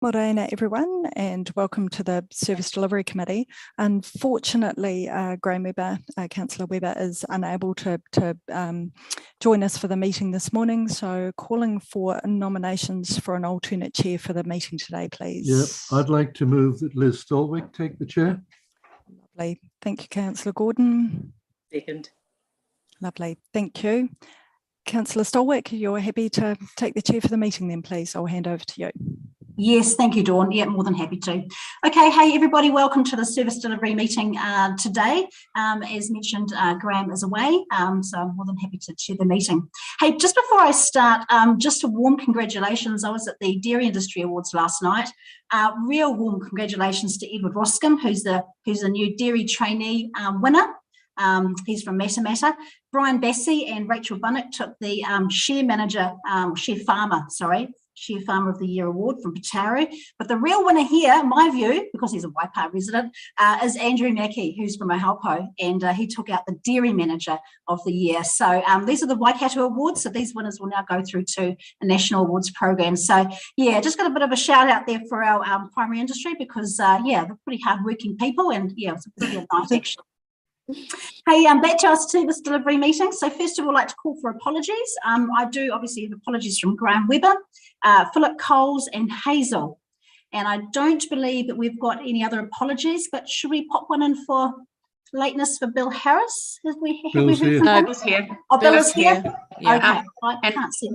Morena everyone, and welcome to the Service Delivery Committee. Unfortunately, Councillor Webber is unable to join us for the meeting this morning, so calling for nominations for an alternate chair for the meeting today, please. Yep, I'd like to move that Liz Stolwick take the chair. Lovely, thank you, Councillor Gordon. Second. Lovely, thank you. Councillor Stolwick, you're happy to take the chair for the meeting then, please. I'll hand over to you. Yes, thank you, Dawn. Yeah, more than happy to. Okay, hey everybody, welcome to the service delivery meeting today. As mentioned, Graham is away, so I'm more than happy to chair the meeting. Hey, just before I start, just a warm congratulations. I was at the Dairy Industry Awards last night. Real warm congratulations to Edward Roscombe, who's the new dairy trainee winner. He's from Matamata. Brian Bassey and Rachel Bunnock took the Share Farmer of the Year award from Pataru. But the real winner here, in my view, because he's a Waipa resident, is Andrew Mackey, who's from Ohaupo, and he took out the Dairy Manager of the Year. So these are the Waikato Awards, so these winners will now go through to a national awards program. So yeah, just got a bit of a shout out there for our primary industry because yeah, they're pretty hard-working people, and yeah, it's a brilliant night actually. Hey, back to our service delivery meeting. So first of all, I'd like to call for apologies. I do obviously have apologies from Graham Webber, Philip Coles and Hazel. And I don't believe that we've got any other apologies, but should we pop one in for lateness for Bill Harris? Bill's here. Bill's here. Oh, Bill is here? Yeah. Okay, I can't see.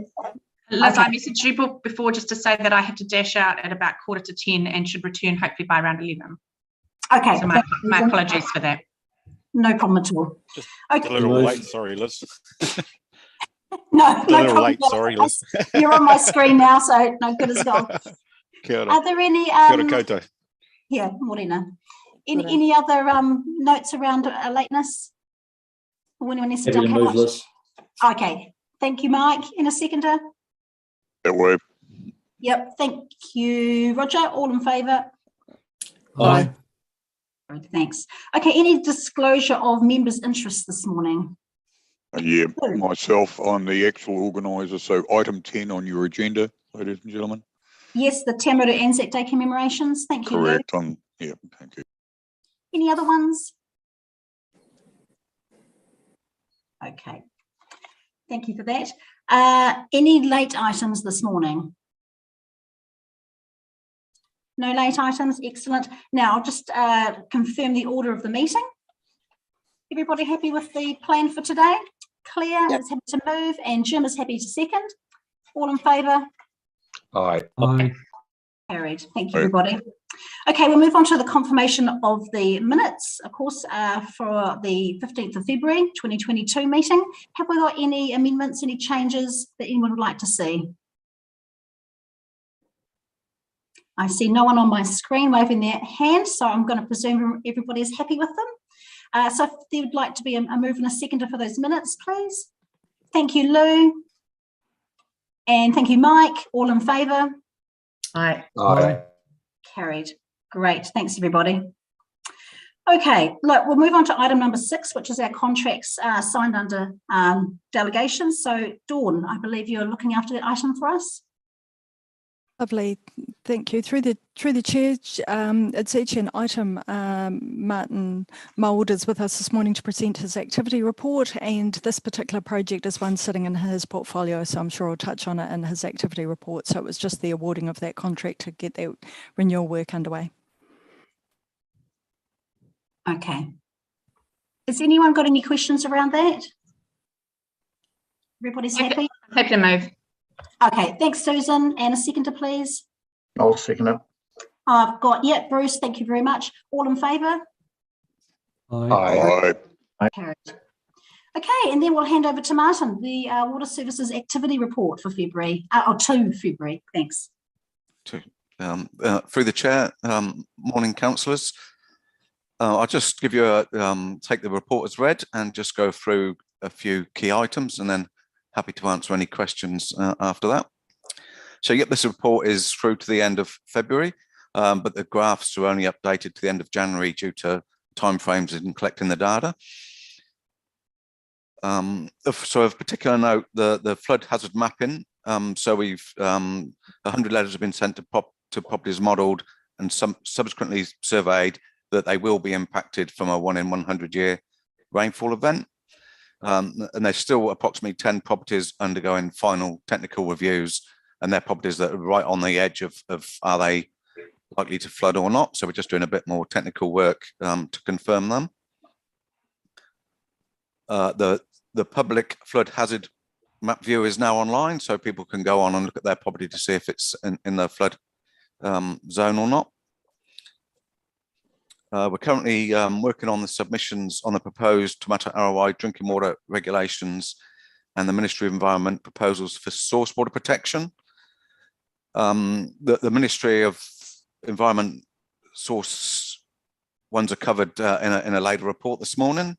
Liz, Okay. I messaged you before just to say that I have to dash out at about 10:15 and should return hopefully by around 11. Okay. So my apologies for that. No problem at all. Just Okay. a little late, sorry, Liz. No, A no little problem. late, sorry, Liz. You're on my screen now, so no good as gone. Kia ora. Are there any Kia ora koutou. yeah, Morena. Any other notes around lateness? Or anyone needs to Happy to duck move, out? Liz. Okay, thank you, Mike. In a seconder. That way. Yep, thank you, Roger. All in favour? Aye. Thanks. Okay, any disclosure of members' interests this morning? Yeah, myself, I'm the actual organiser, so item 10 on your agenda, ladies and gentlemen. Yes, the Te Awamutu Anzac Day commemorations. Thank you, Lou. Correct, yeah, thank you. Any other ones? Okay, thank you for that. Any late items this morning? No late items, excellent. Now I'll just confirm the order of the meeting. Everybody happy with the plan for today? Claire is happy to move and Jim is happy to second. All in favour? Aye. Aye. Carried. Thank you, everybody. Okay, we'll move on to the confirmation of the minutes, of course, for the 15th of February 2022 meeting. Have we got any amendments, any changes that anyone would like to see? I see no one on my screen waving their hand, so I'm going to presume everybody is happy with them. So if there would like to be a move and a seconder for those minutes, please. Thank you, Lou. And thank you, Mike. All in favour? Aye. Aye. Carried. Great. Thanks, everybody. Okay, look, we'll move on to item number 6, which is our contracts signed under delegations. So, Dawn, I believe you're looking after that item for us. Lovely, thank you. Through the chair, it's each an item. Martin Mould is with us this morning to present his activity report, and this particular project is one sitting in his portfolio, so I'm sure I'll touch on it in his activity report. So it was just the awarding of that contract to get that renewal work underway. Okay. Has anyone got any questions around that? Everybody's happy? Happy to move. Okay, thanks, Susan. And a seconder, please. I'll second it. I've got, yeah, Bruce, thank you very much. All in favour? Aye. Aye. Carried. Okay, and then we'll hand over to Martin, the Water Services Activity Report for February, or to February. Thanks. Through the chair, morning councillors. I'll just give you take the report as read and just go through a few key items and then happy to answer any questions after that. So yep, this report is through to the end of February, but the graphs are only updated to the end of January due to timeframes in collecting the data. So of particular note, the flood hazard mapping. So we've 100 letters have been sent to to properties modelled and subsequently surveyed that they will be impacted from a 1 in 100 year rainfall event. And there's still approximately 10 properties undergoing final technical reviews, and they're properties that are right on the edge of are they likely to flood or not. So we're just doing a bit more technical work to confirm them. The public flood hazard map view is now online, so people can go on and look at their property to see if it's in the flood zone or not. We're currently working on the submissions on the proposed Tomato ROI drinking water regulations and the Ministry of Environment proposals for source water protection. The Ministry of Environment source ones are covered in a later report this morning.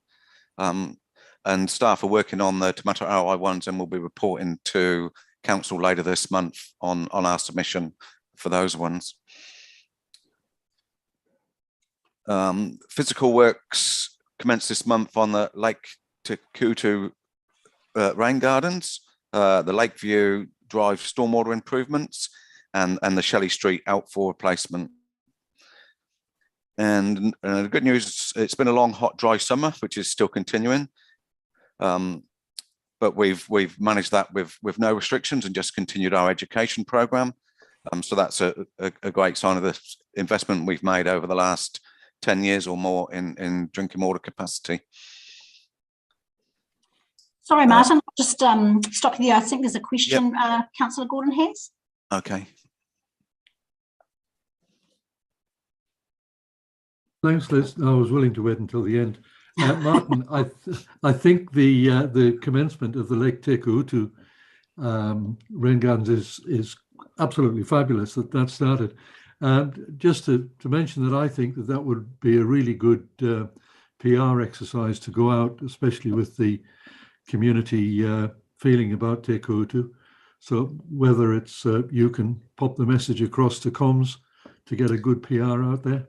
And staff are working on the Tomato ROI ones, and we'll be reporting to council later this month on our submission for those ones. Physical works commenced this month on the Lake Te Kutu rain gardens, the Lakeview Drive stormwater improvements, and the Shelley Street outfall replacement. And the good news, it's been a long, hot, dry summer, which is still continuing. But we've managed that with no restrictions and just continued our education program. So that's a great sign of the investment we've made over the last 10 years or more in drinking water capacity. Sorry, Martin, I'll just stop you there. I think there's a question Councillor Gordon has. Okay. Thanks, Liz. I was willing to wait until the end. Martin, I think the commencement of the Lake Te Kutu rain gardens is absolutely fabulous that started. And just to mention that I think that would be a really good PR exercise to go out, especially with the community feeling about Te Kutu. So whether it's you can pop the message across to comms to get a good PR out there.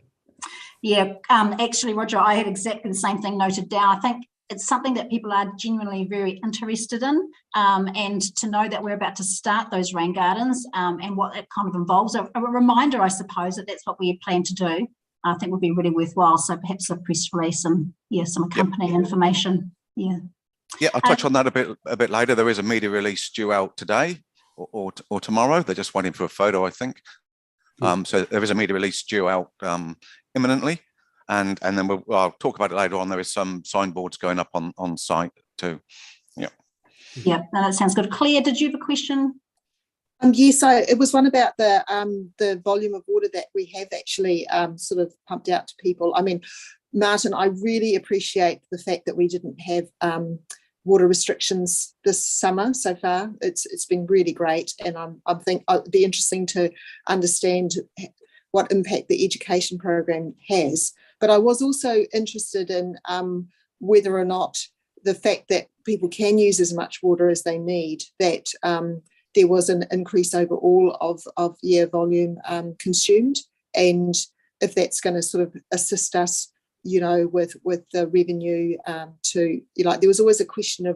Yeah, actually, Roger, I had exactly the same thing noted down. I think it's something that people are genuinely very interested in, and to know that we're about to start those rain gardens and what it kind of involves. A reminder, I suppose, that that's what we plan to do, I think would be really worthwhile. So perhaps a press release and some accompanying information. Yeah, I'll touch on that a bit later. There is a media release due out today or tomorrow. They're just waiting for a photo, I think. So there is a media release due out imminently, and then I'll talk about it later on. There is some signboards going up on site too. No, that sounds good. Claire, did you have a question? Yes, it was one about the volume of water that we have actually sort of pumped out to people. I mean, Martin, I really appreciate the fact that we didn't have water restrictions this summer so far. It's been really great, and I think it'd be interesting to understand what impact the education program has. But I was also interested in whether or not the fact that people can use as much water as they need, that there was an increase overall of year volume consumed, and if that's going to sort of assist us, with the revenue to, there was always a question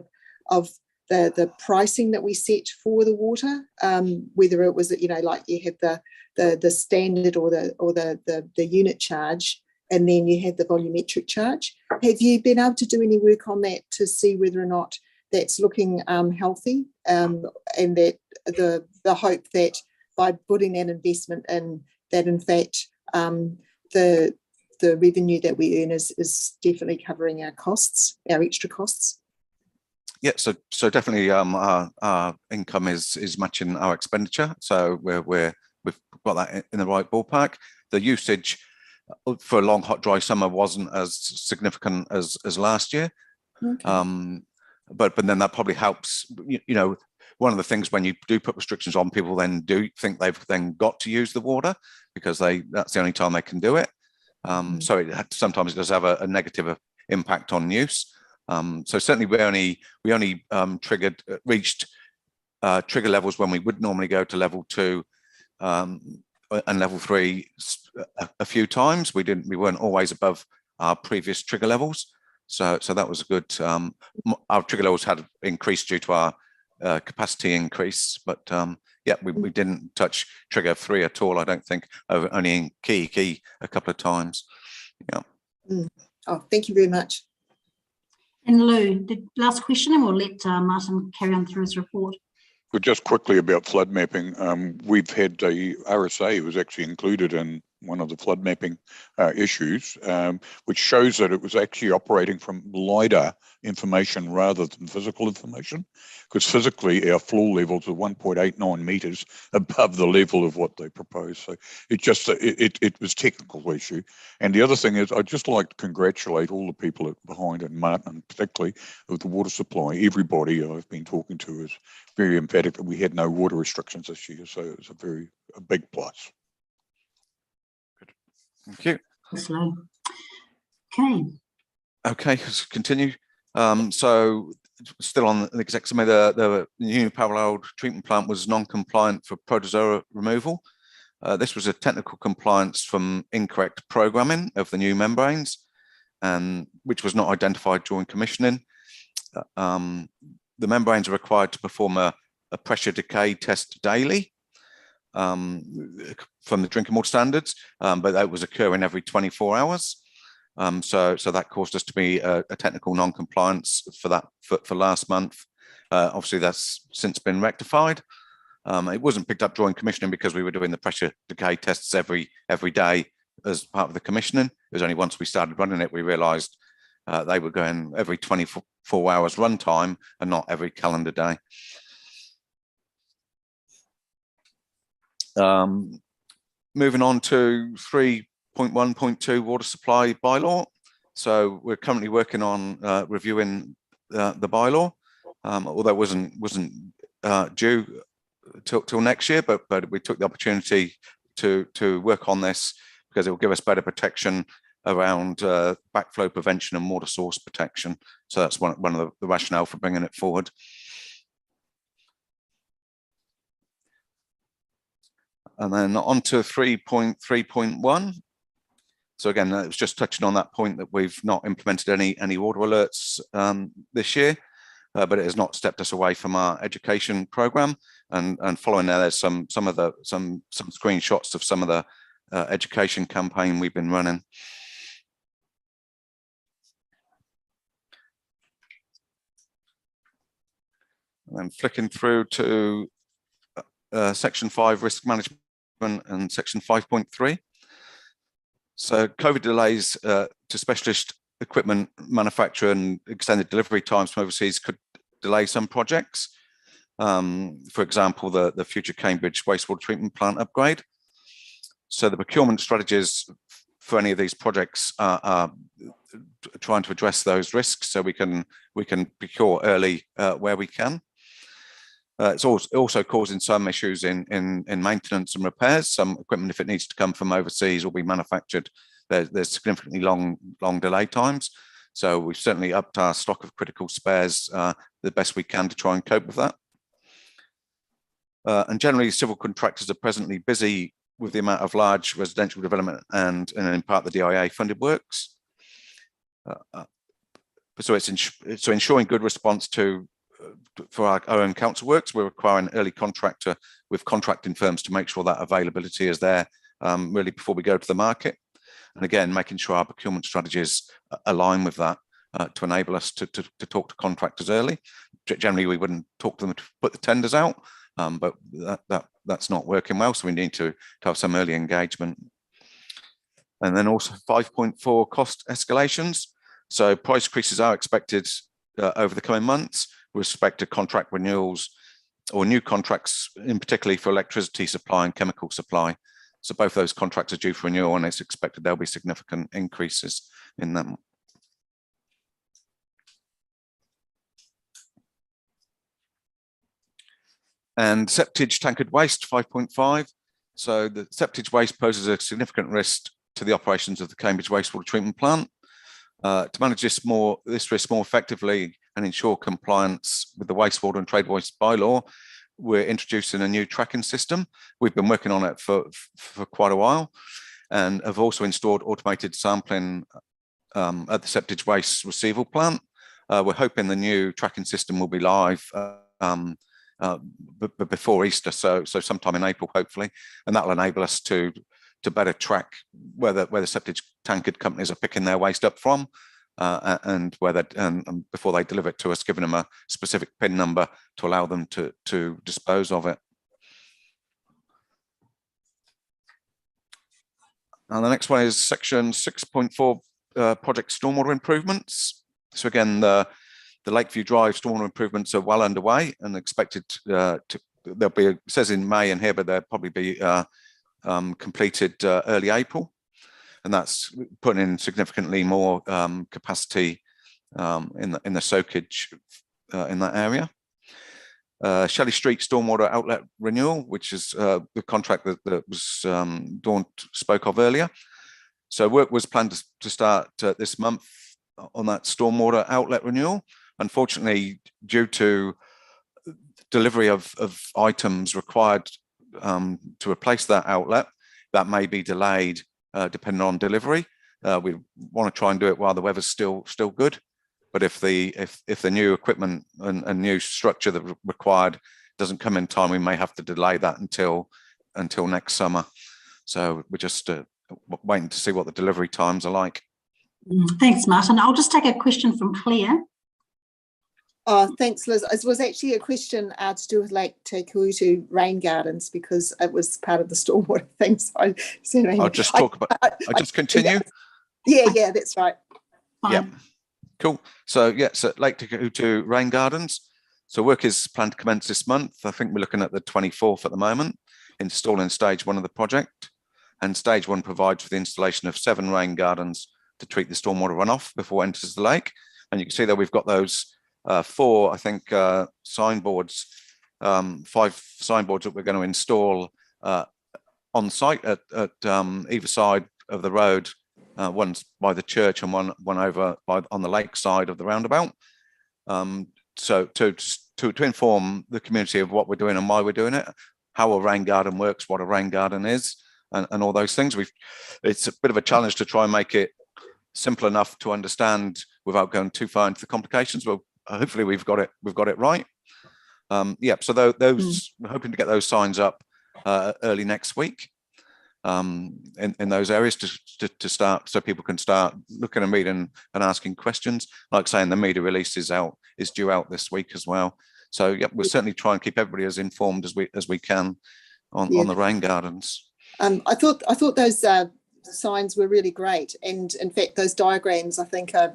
of the pricing that we set for the water, whether it was, like you had the standard or the unit charge, and then you had the volumetric charge. Have you been able to do any work on that to see whether or not that's looking healthy, and that the hope that by putting that investment in, that in fact the revenue that we earn is definitely covering our costs, our extra costs? Yeah, so definitely our income is matching our expenditure, so we've got that in the right ballpark. The usage for a long, hot, dry summer wasn't as significant as last year. Okay. But then that probably helps. One of the things when you do put restrictions on, people then do think they've then got to use the water because that's the only time they can do it. So sometimes it does have a negative impact on use. So certainly we only reached trigger levels when we would normally go to level 2 and level 3 a few times. We weren't always above our previous trigger levels. So that was good. Our trigger levels had increased due to our capacity increase, but yeah, we didn't touch trigger 3 at all, I don't think, only in key a couple of times. Yeah. Oh, thank you very much. And Lou, the last question, and we'll let Martin carry on through his report. But just quickly about flood mapping, we've had a RSA was actually included in one of the flood mapping issues, which shows that it was actually operating from LiDAR information rather than physical information, because physically our floor levels are 1.89 meters above the level of what they proposed. So it just it was a technical issue. And the other thing is, I'd just like to congratulate all the people behind, and Martin particularly, with the water supply. Everybody I've been talking to is very emphatic that we had no water restrictions this year, so it was a big plus. Good. Thank you. Slow. Okay. Okay, let's continue. So still on the exec summary, the new parallel treatment plant was non-compliant for protozoa removal. This was a technical compliance from incorrect programming of the new membranes, and which was not identified during commissioning. The membranes are required to perform a pressure decay test daily from the drinking water standards, but that was occurring every 24 hours. So that caused us to be a technical non-compliance for last month. Obviously, that's since been rectified. It wasn't picked up during commissioning because we were doing the pressure decay tests every day as part of the commissioning. It was only once we started running it we realised they were going every 24 hours runtime and not every calendar day. Moving on to 3.1.2 water supply bylaw. So we're currently working on reviewing the bylaw, although it wasn't due till next year, but we took the opportunity to work on this because it will give us better protection around backflow prevention and water source protection. So that's one of the rationale for bringing it forward. And then on to 3.3.1. So again, it was just touching on that point that we've not implemented any water alerts this year, but it has not stepped us away from our education program. And following there, there's some screenshots of some of the education campaign we've been running. And then flicking through to section 5, risk management, and section 5.3. So COVID delays to specialist equipment manufacture and extended delivery times from overseas could delay some projects. For example, the future Cambridge wastewater treatment plant upgrade. So the procurement strategies for any of these projects are trying to address those risks so we can procure early where we can. It's also causing some issues in maintenance and repairs. Some equipment, if it needs to come from overseas or be manufactured, there's significantly long delay times. So we've certainly upped our stock of critical spares the best we can to try and cope with that. And generally, civil contractors are presently busy with the amount of large residential development and in part the DIA funded works. So ensuring good response for our own council works, we're requiring early contractor with contracting firms to make sure that availability is there really before we go to the market. And again, making sure our procurement strategies align with that to enable us to talk to contractors early. Generally, we wouldn't talk to them to put the tenders out, but that's not working well. So we need to have some early engagement. And then also 5.4 cost escalations. So price increases are expected over the coming months with respect to contract renewals or new contracts, in particularly for electricity supply and chemical supply. So both those contracts are due for renewal, and it's expected there'll be significant increases in them. And septage tankered waste 5.5. So the septage waste poses a significant risk to the operations of the Cambridge wastewater treatment plant. To manage this risk more effectively and ensure compliance with the wastewater and trade waste bylaw, we're introducing a new tracking system. We've been working on it for quite a while, and have also installed automated sampling at the septage waste receival plant. We're hoping the new tracking system will be live but before Easter, so sometime in April, hopefully, and that will enable us to better track where the septic tankard companies are picking their waste up from, and whether and before they deliver it to us, giving them a specific PIN number to allow them to dispose of it. And the next one is section 6.4, project stormwater improvements. So again, the Lakeview Drive stormwater improvements are well underway and expected there'll be, it says in May in here, but they'll probably be completed early April. And that's putting in significantly more capacity in the soakage in that area. Shelley Street stormwater outlet renewal, which is the contract that was Dawn spoke of earlier. So work was planned to start this month on that stormwater outlet renewal. Unfortunately, due to delivery of items required to replace that outlet, that may be delayed depending on delivery. We want to try and do it while the weather's still good. But if the new equipment and new structure that required doesn't come in time, we may have to delay that until next summer. So we're just waiting to see what the delivery times are like. Thanks, Martin. I'll just take a question from Claire. Oh, thanks, Liz. It was actually a question to do with Lake Te Kutu rain gardens, because it was part of the stormwater thing. So I'll just talk about. I'll just continue. Yeah, that's right. Fine. Yeah. Cool. So yeah, so Lake Te Kutu rain gardens. So work is planned to commence this month. I think we're looking at the 24th at the moment, installing stage 1 of the project. And stage 1 provides for the installation of 7 rain gardens to treat the stormwater runoff before it enters the lake. And you can see that we've got those 4, I think, signboards, 5 signboards that we're going to install on site at either side of the road. One's by the church and one over on the lake side of the roundabout. So to inform the community of what we're doing and why we're doing it, how a rain garden works, what a rain garden is, and all those things. It's a bit of a challenge to try and make it simple enough to understand without going too far into the complications. But hopefully we've got it right. Yeah. So those we're hoping to get those signs up early next week. In those areas to start, so people can start looking and reading and asking questions. Like saying, the media release is due out this week as well. So yeah, we'll certainly try and keep everybody as informed as we can on the rain gardens. I thought those signs were really great, and in fact those diagrams I think are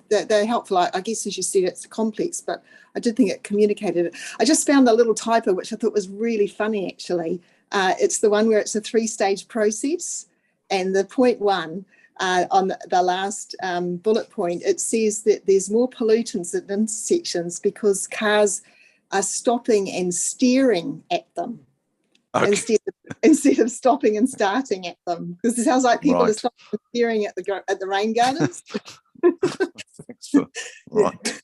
they're helpful. I guess, as you said, it's complex, but I did think it communicated it. I just found a little typo which I thought was really funny actually. It's the one where it's a 3-stage process, and the point 1 on the last bullet point, it says that there's more pollutants at intersections because cars are stopping and staring at them. Okay. Instead of stopping and starting at them, because it sounds like people are stopping and staring at the rain gardens. Right.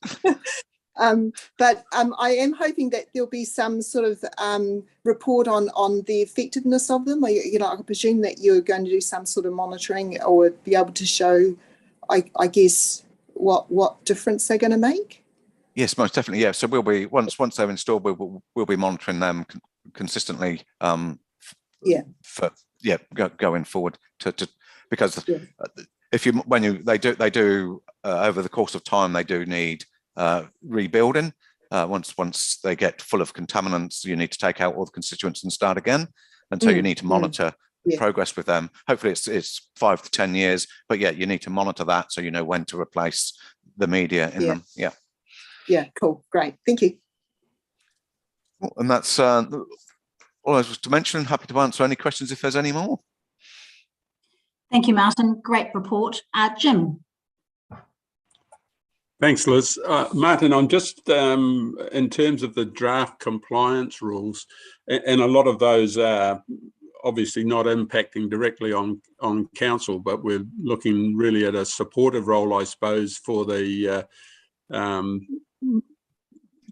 But I am hoping that there'll be some sort of report on the effectiveness of them. I presume that you're going to do some sort of monitoring or be able to show, I guess, what difference they're going to make. Yes, most definitely. Yeah. So we'll be once they're installed, we'll be monitoring them consistently. Going forward because they do over the course of time, they do need rebuilding. Once they get full of contaminants, you need to take out all the constituents and start again. And so you need to monitor progress with them. Hopefully it's 5 to 10 years, but yeah, you need to monitor that so you know when to replace the media in them. Yeah, cool, great, thank you. And that's all I was to mention. Happy to answer any questions if there's any more. Thank you, Martin. Great report. Jim. Thanks, Liz. Martin, I'm just in terms of the draft compliance rules, and a lot of those are obviously not impacting directly on council, but we're looking really at a supportive role, I suppose, for the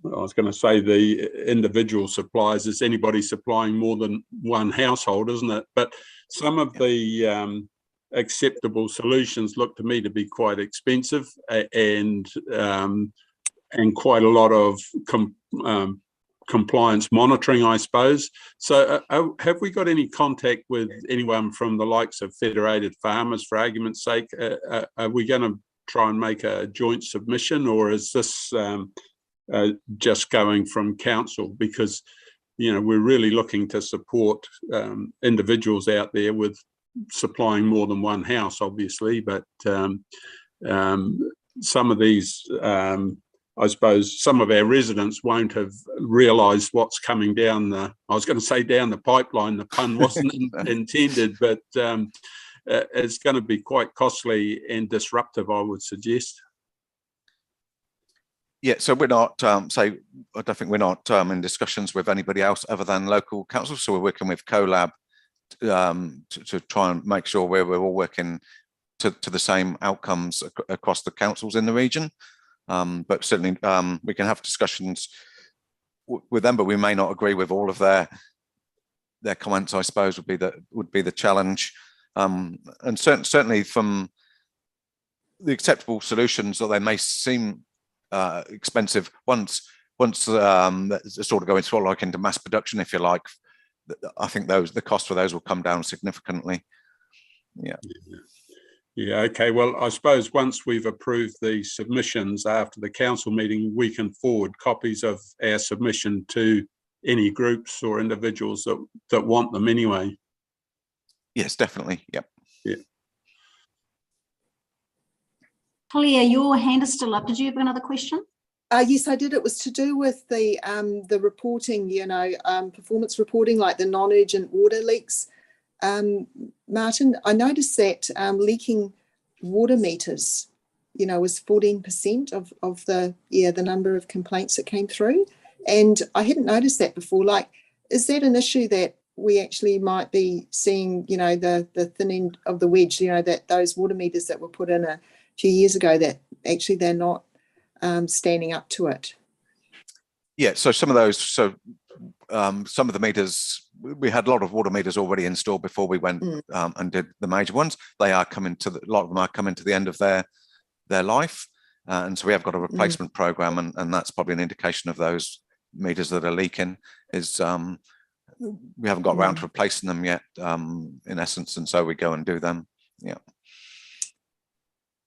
I was going to say the individual suppliers. Is anybody supplying more than one household, isn't it? But some of the acceptable solutions look to me to be quite expensive and quite a lot of compliance monitoring, I suppose. So have we got any contact with anyone from the likes of Federated Farmers, for argument's sake? Are we going to try and make a joint submission, or is this just going from council? Because, you know, we're really looking to support individuals out there with supplying more than one house, obviously, but some of these, I suppose some of our residents won't have realised what's coming down the, I was going to say down the pipeline, the pun wasn't intended, but it's going to be quite costly and disruptive, I would suggest. Yeah, so we're not, I don't think we're not in discussions with anybody else other than local councils. So we're working with CoLab to try and make sure we're all working to the same outcomes across the councils in the region. But certainly we can have discussions with them, but we may not agree with all of their comments, I suppose, would be the challenge. And certainly from the acceptable solutions, that they may seem expensive once sort of going through like into mass production, if you like, I think the cost for those will come down significantly. Yeah, okay. Well, I suppose once we've approved the submissions after the council meeting, we can forward copies of our submission to any groups or individuals that want them anyway. Yes, definitely. Yep. Yeah. Claire, your hand is still up. Did you have another question? Yes, I did. It was to do with the reporting, you know, performance reporting, like the non-urgent water leaks. Martin, I noticed that leaking water meters, you know, was 14% of the number of complaints that came through, and I hadn't noticed that before. Like, is that an issue that we actually might be seeing? You know, the thin end of the wedge. You know, that those water meters that were put in a few years ago, that actually they're not standing up to it. Yeah, so some of those, some of the meters, we had a lot of water meters already installed before we went and did the major ones. They are coming to a lot of them are coming to the end of their life, and so we have got a replacement program, and that's probably an indication of those meters that are leaking. Is we haven't got around to replacing them yet, in essence, and so we go and do them. Yeah.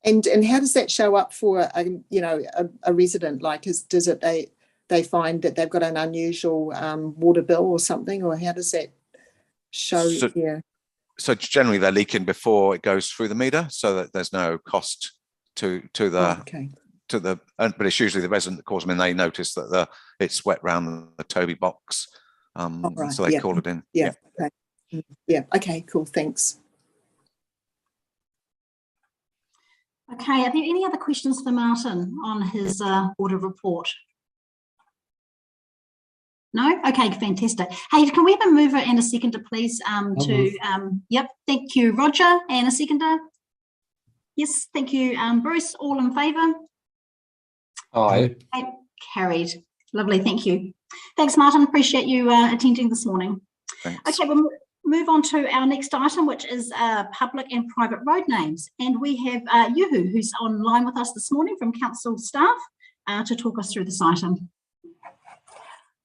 And how does that show up for a resident? Like, does it they find that they've got an unusual water bill or something, or how does that show? So generally they're leaking before it goes through the meter, so that there's no cost to the but it's usually the resident that calls them in. They notice that it's wet around the Toby box, so they call it in. Okay, cool, thanks. Okay, are there any other questions for Martin on his audit report? No? Okay, fantastic. Hey, can we have a mover and a seconder, please? Yep, thank you, Roger. And a seconder? Yes, thank you, Bruce. All in favour? Aye. Okay, carried. Lovely, thank you. Thanks, Martin. Appreciate you attending this morning. Thanks. Okay, we'll move on to our next item, which is public and private road names. And we have Yuhu, who's online with us this morning from council staff to talk us through this item.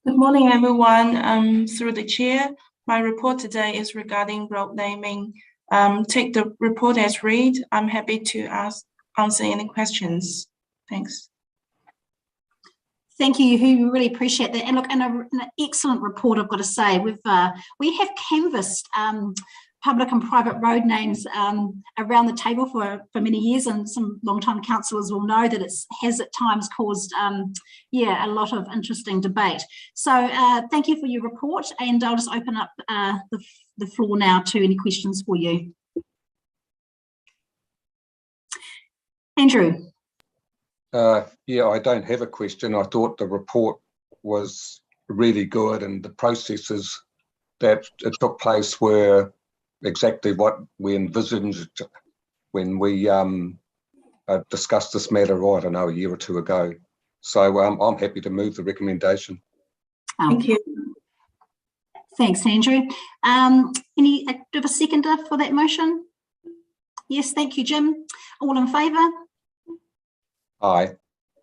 Good morning, everyone. Through the chair, my report today is regarding road naming. Take the report as read. I'm happy to answer any questions. Thanks. Thank you, Yuhu. We really appreciate that. And look, an excellent report, I've got to say. We have canvassed public and private road names around the table for many years, and some long-time councillors will know that it has at times caused a lot of interesting debate. So thank you for your report, and I'll just open up the floor now to any questions for you. Andrew. Yeah, I don't have a question. I thought the report was really good, and the processes that it took place were exactly what we envisaged when we discussed this matter, I don't know, a year or two ago. So I'm happy to move the recommendation. Thank you. Thanks, Andrew. Do you have a seconder for that motion? Yes, thank you, Jim. All in favour? Aye.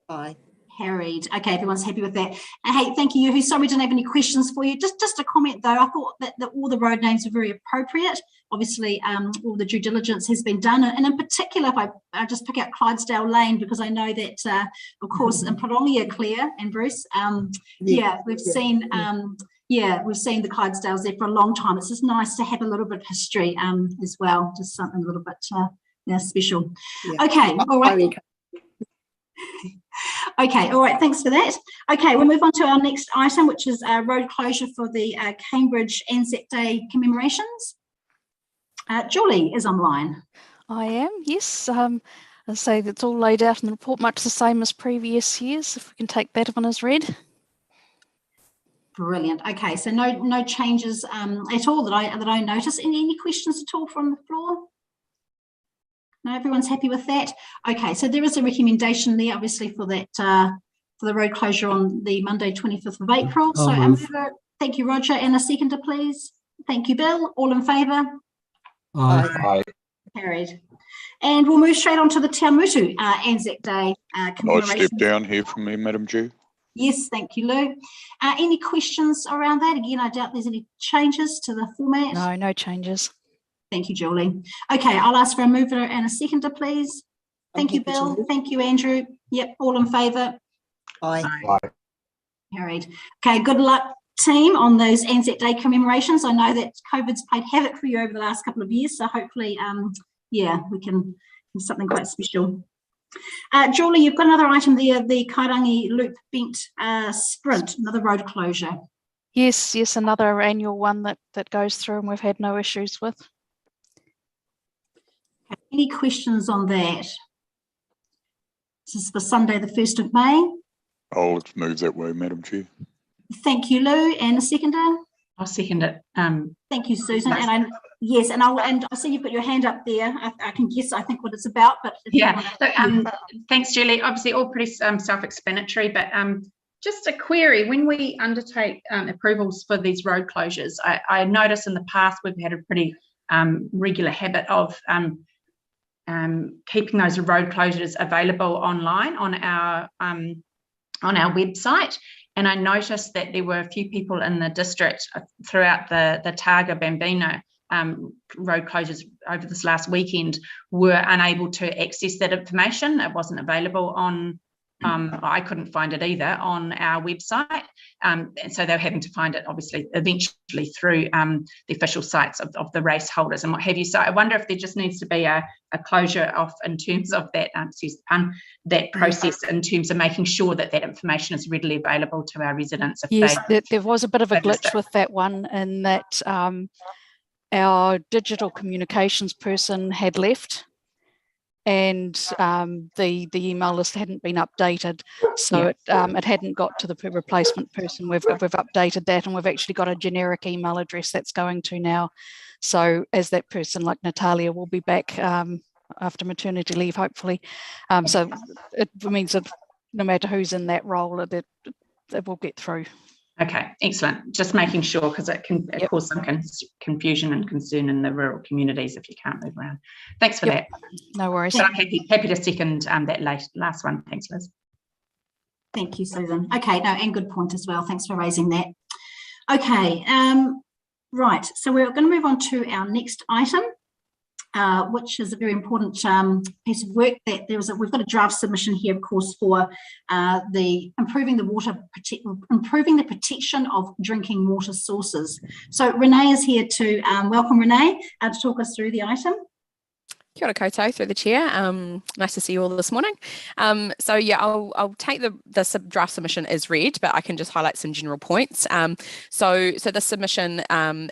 Aye. Carried. Okay, everyone's happy with that. Hey, thank you. Sorry we didn't have any questions for you. Just a comment though. I thought that all the road names are very appropriate. Obviously, all the due diligence has been done, and in particular, if I just pick out Clydesdale Lane, because I know that, of course, in Prolongia, Claire and Bruce, we've seen the Clydesdales there for a long time. It's just nice to have a little bit of history as well, just something a little bit special. Yeah. Okay, all right. Okay, all right, thanks for that. Okay, we'll move on to our next item, which is road closure for the Cambridge Anzac Day commemorations. Julie is online. I am, yes. I say that's all laid out in the report, much the same as previous years, if we can take that one as read. Brilliant. Okay, so no changes at all that I notice. Any questions at all from the floor? No, everyone's happy with that. Okay, so there is a recommendation there, obviously, for that for the road closure on the Monday, 25th of April. So thank you, Roger, and a seconder, please. Thank you, Bill. All in favour? Aye. Carried. And we'll move straight on to the Te Amutu Anzac Day commemoration. I'll step down here from me, Madam Chair. Yes, thank you, Lou. Any questions around that? Again, I doubt there's any changes to the format. No, no changes. Thank you, Julie. Okay, I'll ask for a mover and a seconder, please. Thank you, Bill. Thank you, Andrew. Yep, all in favour? Aye. Aye. Carried. Okay, good luck, team, on those Anzac Day commemorations. I know that COVID's played havoc for you over the last couple of years, so hopefully, we can do something quite special. Julie, you've got another item there, the Kairangi Loop Bent Sprint, another road closure. Yes, another annual one that goes through and we've had no issues with. Any questions on that? This is for Sunday, the 1st of May. I'll move that way, Madam Chair. Thank you, Lou. And a seconder? I'll second it. Thank you, Susan. And I see you've got your hand up there. I can guess, I think, what it's about. But thanks, Julie. Obviously, all pretty self-explanatory, but just a query. When we undertake approvals for these road closures, I noticed in the past we've had a pretty regular habit of keeping those road closures available online on our website. And I noticed that there were a few people in the district throughout the Targa Bambino road closures over this last weekend were unable to access that information. It wasn't available on, I couldn't find it either on our website. And so they were having to find it, obviously, eventually through the official sites of the race holders and what have you. So I wonder if there just needs to be a closure off in terms of that, excuse the pun, that process in terms of making sure that that information is readily available to our residents. Yes, there was a bit of a glitch with that one in that our digital communications person had left and the email list hadn't been updated, so it hadn't got to the replacement person. We've updated that, and we've actually got a generic email address that's going to now. So as that person, like Natalia, will be back after maternity leave, hopefully. So it means that no matter who's in that role, it will get through. Okay, excellent. Just making sure, because it can cause some confusion and concern in the rural communities if you can't move around. Thanks for that. No worries. But I'm happy to second that last one. Thanks, Liz. Thank you, Susan. Okay, no, and good point as well. Thanks for raising that. Okay, right. So we're going to move on to our next item, which is a very important piece of work that we've got a draft submission here, of course, for improving the protection of drinking water sources. So Renee is here to welcome Renee to talk us through the item. Kia ora koutou, through the chair. Nice to see you all this morning. So yeah, I'll take the draft submission as read, but I can just highlight some general points. So the submission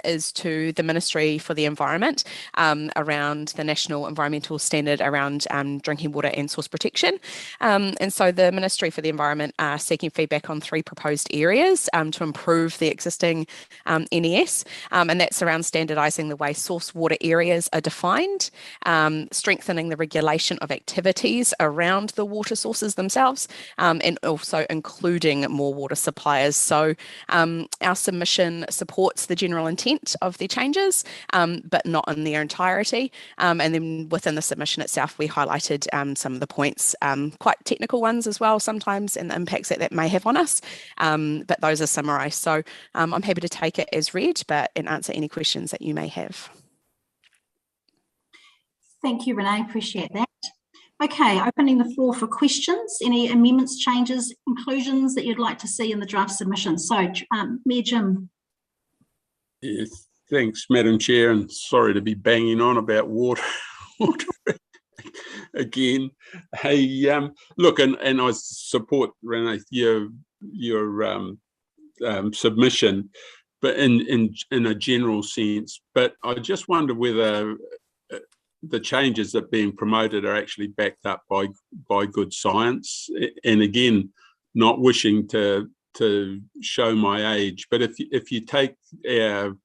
is to the Ministry for the Environment around the National Environmental Standard around drinking water and source protection. And so the Ministry for the Environment are seeking feedback on 3 proposed areas to improve the existing NES, and that's around standardising the way source water areas are defined, strengthening the regulation of activities around the water sources themselves, and also including more water suppliers. So our submission supports the general intent of the changes, but not in their entirety. And then within the submission itself, we highlighted some of the points, quite technical ones as well sometimes, and the impacts that may have on us, but those are summarised. So I'm happy to take it as read, and answer any questions that you may have. Thank you, Renee, appreciate that. Okay, opening the floor for questions. Any amendments, changes, inclusions that you'd like to see in the draft submission? So, Mayor Jim. Yes, thanks, Madam Chair, and sorry to be banging on about water again. Hey, look, and I support, Renee, your submission, but in a general sense. But I just wonder whether the changes that are being promoted are actually backed up by good science. And again, not wishing to show my age, but if you take our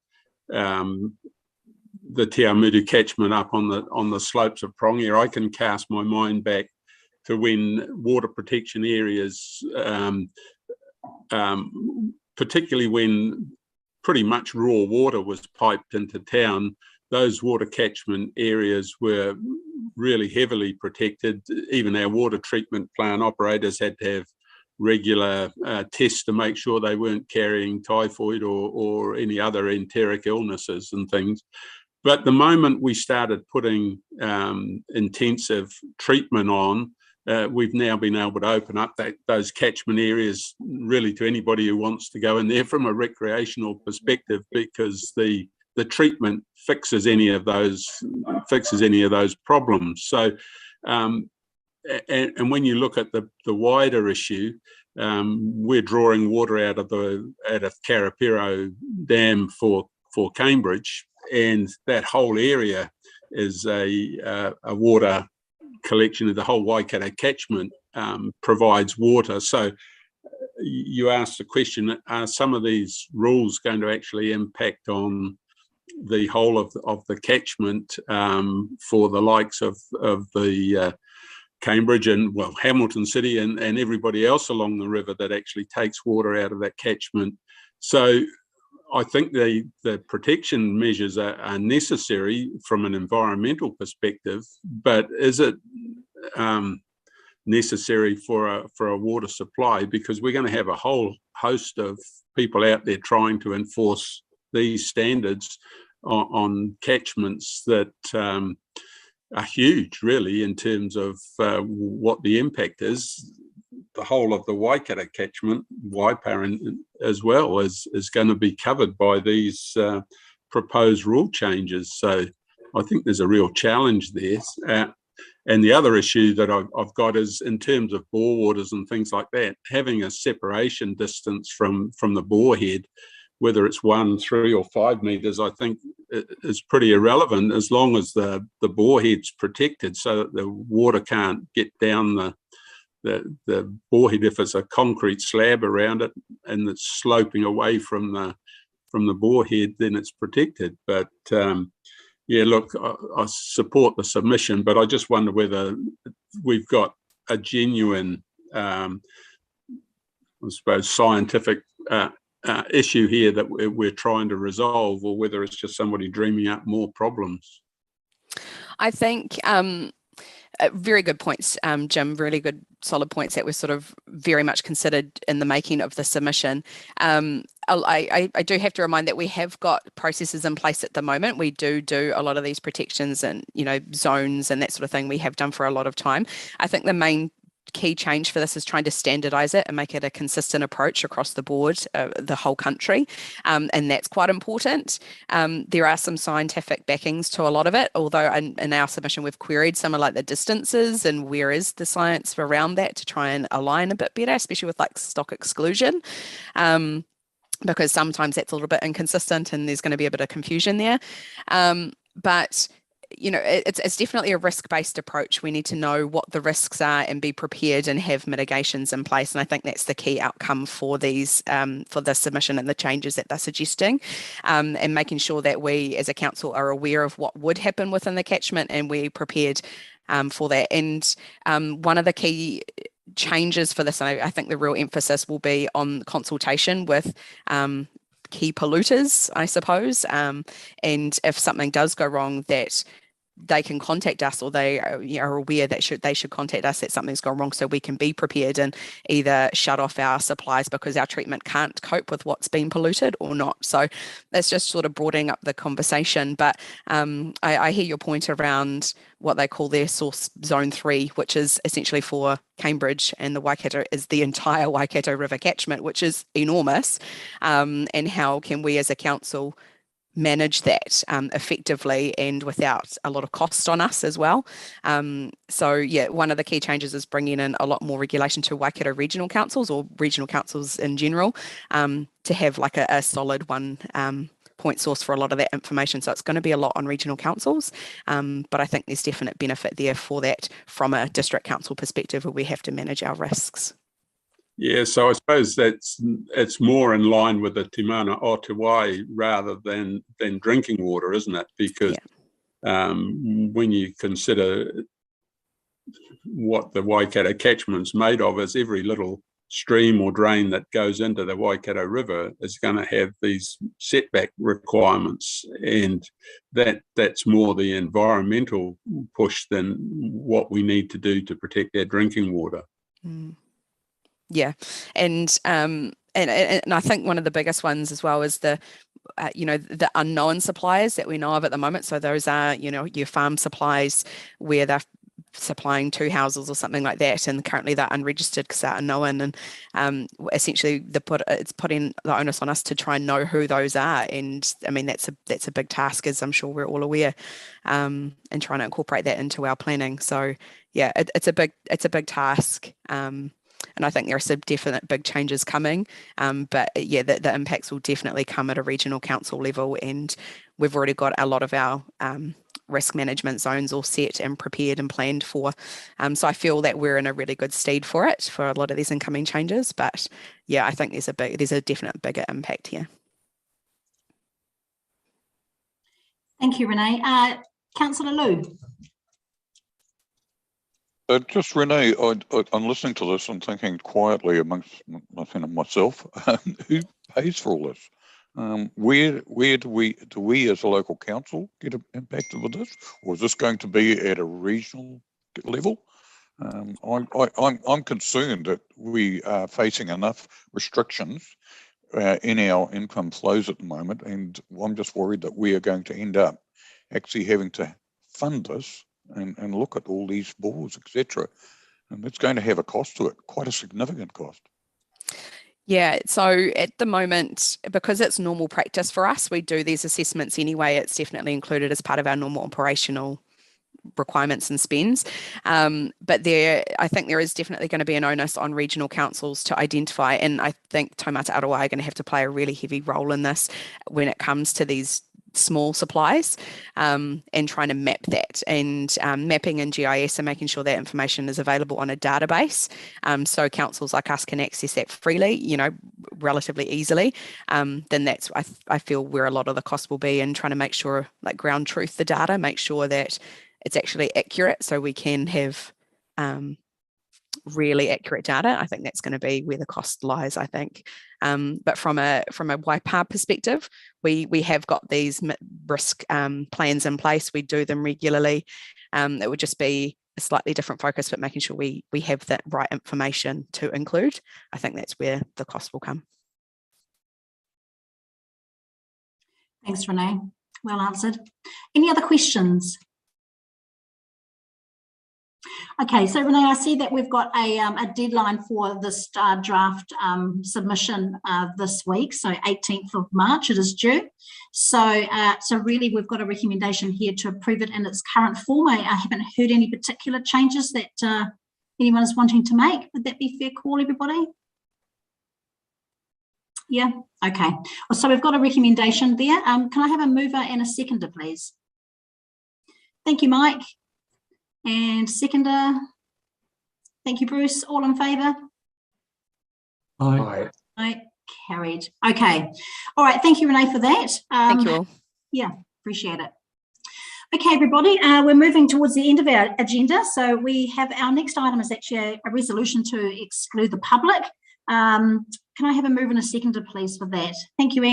the Te Awamutu catchment up on the slopes of Prongia, I can cast my mind back to when water protection areas, particularly when pretty much raw water was piped into town, those water catchment areas were really heavily protected. Even our water treatment plant operators had to have regular tests to make sure they weren't carrying typhoid or any other enteric illnesses and things. But the moment we started putting intensive treatment on, we've now been able to open up those catchment areas really to anybody who wants to go in there from a recreational perspective, because the treatment fixes any of those problems. So, and when you look at the wider issue, we're drawing water out of Karapiro Dam for Cambridge, and that whole area is a water collection of the whole Waikato catchment, provides water. So you asked the question, are some of these rules going to actually impact on the whole of the catchment for the likes of the Cambridge and, well, Hamilton City and everybody else along the river that actually takes water out of that catchment? So I think the protection measures are necessary from an environmental perspective, but is it necessary for a water supply? Because we're going to have a whole host of people out there trying to enforce these standards on catchments that are huge, really, in terms of what the impact is. The whole of the Waikato catchment, Waipa as well, is going to be covered by these proposed rule changes. So I think there's a real challenge there. And the other issue that I've got is in terms of bore waters and things like that, having a separation distance from the bore head, whether it's 1, 3 or 5 meters, I think is pretty irrelevant as long as the bore head's protected so that the water can't get down the bore head. If it's a concrete slab around it and it's sloping away from the bore head, then it's protected. But yeah, look, I support the submission, but I just wonder whether we've got a genuine, I suppose, scientific issue here that we're trying to resolve, or whether it's just somebody dreaming up more problems. I think very good points, Jim, really good solid points that were sort of very much considered in the making of the submission. I do have to remind that we have got processes in place at the moment. We do a lot of these protections and, zones and that sort of thing we have done for a lot of time. I think the main key change for this is trying to standardize it and make it a consistent approach across the board, the whole country, and that's quite important. There are some scientific backings to a lot of it, although in our submission we've queried some of like the distances and where is the science around that to try and align a bit better, especially with like stock exclusion, because sometimes that's a little bit inconsistent and there's going to be a bit of confusion there. But you know, it's definitely a risk-based approach. We need to know what the risks are and be prepared and have mitigations in place. And I think that's the key outcome for these, for the submission and the changes that they're suggesting, and making sure that we as a council are aware of what would happen within the catchment and we're prepared for that. And one of the key changes for this, and I think the real emphasis will be on consultation with key polluters, I suppose, and if something does go wrong, that they can contact us, or they are aware that they should contact us that something's gone wrong, so we can be prepared and either shut off our supplies because our treatment can't cope with what's been polluted or not. So that's just sort of broadening up the conversation. But I hear your point around what they call their source zone 3, which is essentially for Cambridge and the Waikato, is the entire Waikato River catchment, which is enormous. And how can we as a council manage that effectively and without a lot of cost on us as well. So yeah, one of the key changes is bringing in a lot more regulation to Waikato regional councils, or regional councils in general, to have like a solid one point source for a lot of that information. So it's going to be a lot on regional councils, but I think there's definite benefit there for that from a district council perspective, where we have to manage our risks. Yeah, so I suppose it's more in line with the Te Mana o Te Wai rather than drinking water, isn't it? Because when you consider what the Waikato catchment's made of, is every little stream or drain that goes into the Waikato River is going to have these setback requirements, and that's more the environmental push than what we need to do to protect our drinking water. Mm. Yeah, and I think one of the biggest ones as well is the the unknown suppliers that we know of at the moment. So those are, your farm supplies where they're supplying 2 houses or something like that, and currently they're unregistered because they're unknown, and essentially it's putting the onus on us to try and know who those are. And I mean, that's a big task, as I'm sure we're all aware, and trying to incorporate that into our planning. So yeah, it's a big task. And I think there are some definite big changes coming, but yeah, the impacts will definitely come at a regional council level, and we've already got a lot of our risk management zones all set and prepared and planned for. So I feel that we're in a really good stead for it, for a lot of these incoming changes. But yeah, I think there's a definite bigger impact here. Thank you, Renee. Councillor Lou. Just Renee, I'm listening to this and thinking quietly amongst myself, who pays for all this? Where do we as a local council get impacted with this, or is this going to be at a regional level? I'm concerned that we are facing enough restrictions in our income flows at the moment, and I'm just worried that we are going to end up actually having to fund this and look at all these boards, etc. And it's going to have a cost to it, quite a significant cost. Yeah, so at the moment, because it's normal practice for us, we do these assessments anyway. It's definitely included as part of our normal operational requirements and spends. But I think there is definitely going to be an onus on regional councils to identify, and I think Taumata Aroa are going to have to play a really heavy role in this when it comes to these small supplies, and trying to map that, and mapping in GIS and making sure that information is available on a database, so councils like us can access that freely, relatively easily. Then that's, I feel, where a lot of the cost will be, and trying to make sure, like, ground truth the data, make sure that it's actually accurate, so we can have really accurate data. I think that's going to be where the cost lies, I think. But from a Waipa perspective, we have got these risk plans in place. We do them regularly. It would just be a slightly different focus, but making sure we have that right information to include. I think that's where the cost will come. Thanks, Renee. Well answered. Any other questions? Okay, so Renee, I see that we've got a deadline for this draft submission this week, so 18th of March it is due. So really we've got a recommendation here to approve it in its current form. I haven't heard any particular changes that anyone is wanting to make. Would that be fair call, everybody? Yeah, okay. So we've got a recommendation there. Can I have a mover and a seconder, please? Thank you, Mike. And seconder. Thank you, Bruce. All in favour? Aye. Aye. Carried. Okay. All right. Thank you, Renee, for that. Thank you all. Yeah, appreciate it. Okay, everybody, we're moving towards the end of our agenda. So we have our next item is actually a resolution to exclude the public. Can I have a move and a seconder, please, for that? Thank you, Anne.